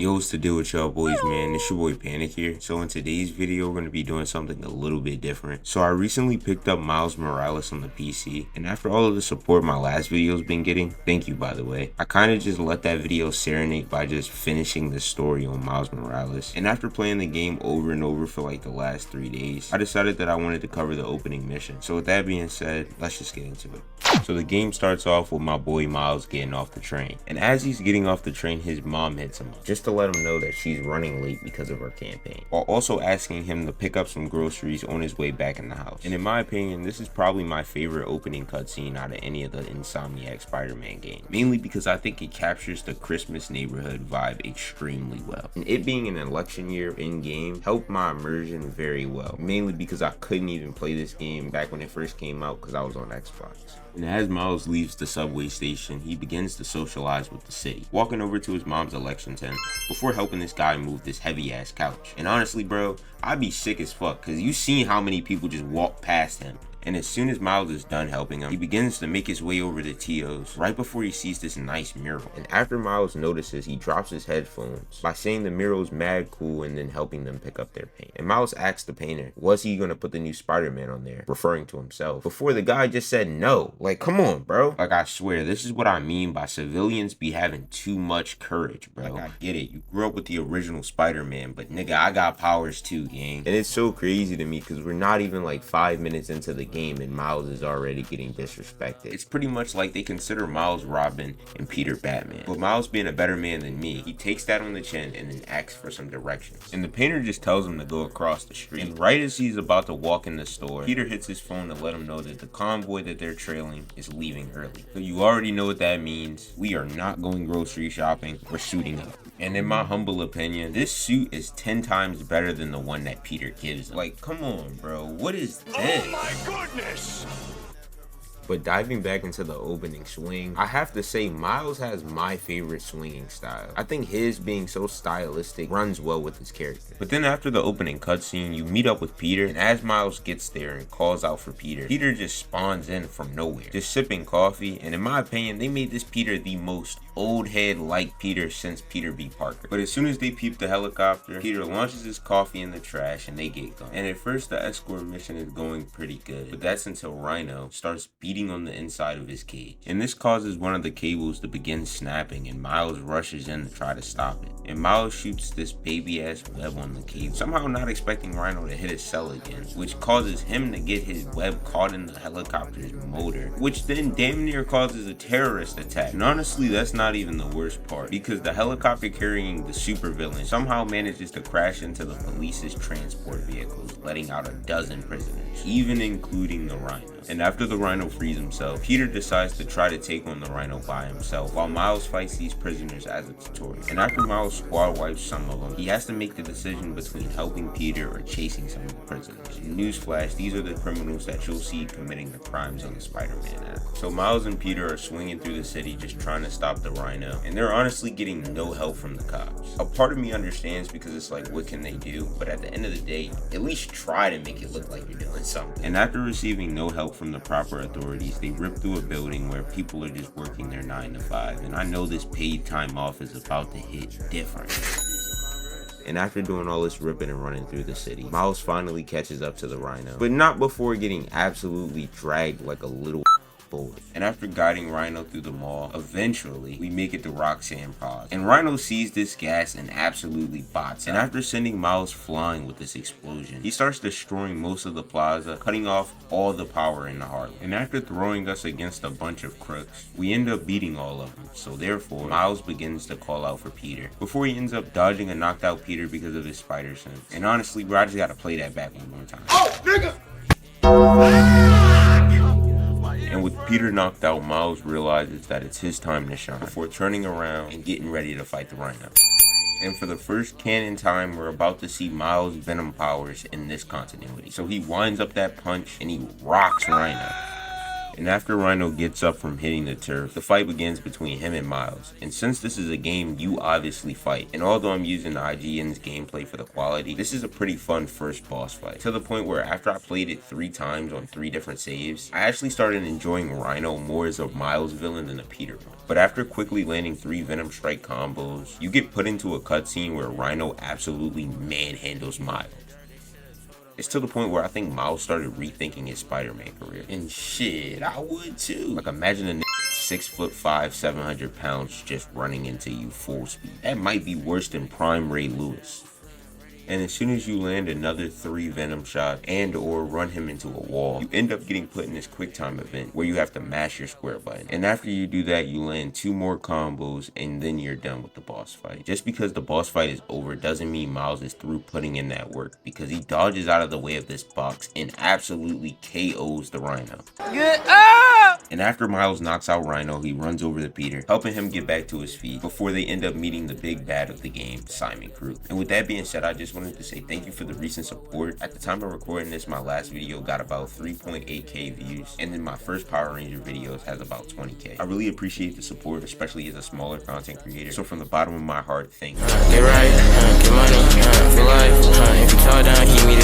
Yo, what's the deal with y'all boys, man? It's your boy Panic here. So in today's video, we're going to be doing something a little bit different. So I recently picked up Miles Morales on the PC, and after all of the support my last video's been getting, thank you by the way, I kind of just let that video serenade by just finishing the story on Miles Morales. And after playing the game over and over for like the last 3 days, I decided that I wanted to cover the opening mission. So with that being said, let's just get into it. So the game starts off with my boy Miles getting off the train, and as he's getting off the train, his mom hits him up just to let him know that she's running late because of her campaign, while also asking him to pick up some groceries on his way back in the house. And in my opinion, this is probably my favorite opening cutscene out of any of the Insomniac Spider-Man games, mainly because I think it captures the Christmas neighborhood vibe extremely well. And it being an election year in game helped my immersion very well, mainly because I couldn't even play this game back when it first came out because I was on Xbox. And as Miles leaves the subway station, he begins to socialize with the city, walking over to his mom's election tent before helping this guy move this heavy ass couch. And honestly bro, I'd be sick as fuck because you seen how many people just walk past him. And as soon as Miles is done helping him, he begins to make his way over to Tio's right before he sees this nice mural. And after Miles notices, he drops his headphones by saying the mural's mad cool and then helping them pick up their paint. And Miles asks the painter, was he gonna put the new Spider-Man on there, referring to himself, before the guy just said no. Like, come on, bro. Like, I swear, this is what I mean by civilians be having too much courage, bro. Like, I get it. You grew up with the original Spider-Man, but nigga, I got powers too, gang. And it's so crazy to me because we're not even like 5 minutes into the game and Miles is already getting disrespected. It's pretty much like they consider Miles Robin and Peter Batman. But Miles being a better man than me, he takes that on the chin and then asks for some directions. And the painter just tells him to go across the street. And right as he's about to walk in the store, Peter hits his phone to let him know that the convoy that they're trailing is leaving early. So you already know what that means. We are not going grocery shopping, we're shooting up. And in my humble opinion, this suit is 10 times better than the one that Peter gives him. Like, come on, bro. What is this? Oh my goodness! But diving back into the opening swing, I have to say Miles has my favorite swinging style. I think his being so stylistic runs well with his character. But then after the opening cutscene, you meet up with Peter, and as Miles gets there and calls out for Peter, Peter just spawns in from nowhere, just sipping coffee. And in my opinion, they made this Peter the most old head like Peter since Peter B. Parker. But as soon as they peep the helicopter, Peter launches his coffee in the trash and they get going. And at first the escort mission is going pretty good, but that's until Rhino starts beating on the inside of his cage. And this causes one of the cables to begin snapping and Miles rushes in to try to stop it. And Miles shoots this baby ass web on the cable, somehow not expecting Rhino to hit his cell again, which causes him to get his web caught in the helicopter's motor, which then damn near causes a terrorist attack. And honestly, that's not even the worst part, because the helicopter carrying the supervillain somehow manages to crash into the police's transport vehicles, letting out a dozen prisoners, even including the Rhino. And after the Rhino frees himself, Peter decides to try to take on the Rhino by himself, while Miles fights these prisoners as a tutorial. And after Miles squad wipes some of them, he has to make the decision between helping Peter or chasing some of the prisoners. Newsflash, these are the criminals that you'll see committing the crimes on the Spider-Man app. So Miles and Peter are swinging through the city just trying to stop the Rhino, and they're honestly getting no help from the cops. A part of me understands because it's like, what can they do? But at the end of the day, at least try to make it look like you're doing something. And after receiving no help from the proper authorities, they rip through a building where people are just working their 9 to 5. And I know this paid time off is about to hit different. And after doing all this ripping and running through the city, Miles finally catches up to the Rhino, but not before getting absolutely dragged like a little forward. And after guiding Rhino through the mall, eventually we make it to Roxanne Pause. And Rhino sees this gas and absolutely bots. And after sending Miles flying with this explosion, he starts destroying most of the plaza, cutting off all the power in the Harlem. And after throwing us against a bunch of crooks, we end up beating all of them. So therefore, Miles begins to call out for Peter, before he ends up dodging a knocked out Peter because of his spider sense. And honestly, bro, I just gotta play that back one more time. Oh, nigga! And with Peter knocked out, Miles realizes that it's his time to shine, before turning around and getting ready to fight the Rhino. And for the first canon time, we're about to see Miles' Venom powers in this continuity. So he winds up that punch and he rocks Rhino. And after Rhino gets up from hitting the turf, the fight begins between him and Miles. And since this is a game, you obviously fight. And although I'm using the IGN's gameplay for the quality, this is a pretty fun first boss fight. To the point where after I played it 3 times on 3 different saves, I actually started enjoying Rhino more as a Miles villain than a Peter one. But after quickly landing 3 Venom Strike combos, you get put into a cutscene where Rhino absolutely manhandles Miles. It's to the point where I think Miles started rethinking his Spider-Man career. And shit, I would too. Like imagine a nigga 6'5", 700 pounds just running into you full speed. That might be worse than Prime Ray Lewis. And as soon as you land another 3 Venom shots and or run him into a wall, you end up getting put in this quick time event where you have to mash your square button. And after you do that, you land 2 more combos and then you're done with the boss fight. Just because the boss fight is over doesn't mean Miles is through putting in that work, because he dodges out of the way of this box and absolutely KOs the Rhino. And after Miles knocks out Rhino, he runs over to Peter, helping him get back to his feet before they end up meeting the big bad of the game, Simon Crew. And with that being said, I just wanted to say thank you for the recent support. At the time of recording this, my last video got about 3.8k views, and then my first Power Ranger videos has about 20k. I really appreciate the support, especially as a smaller content creator. So from the bottom of my heart, thank you. Get right, get money, for life. If you fall down, hit me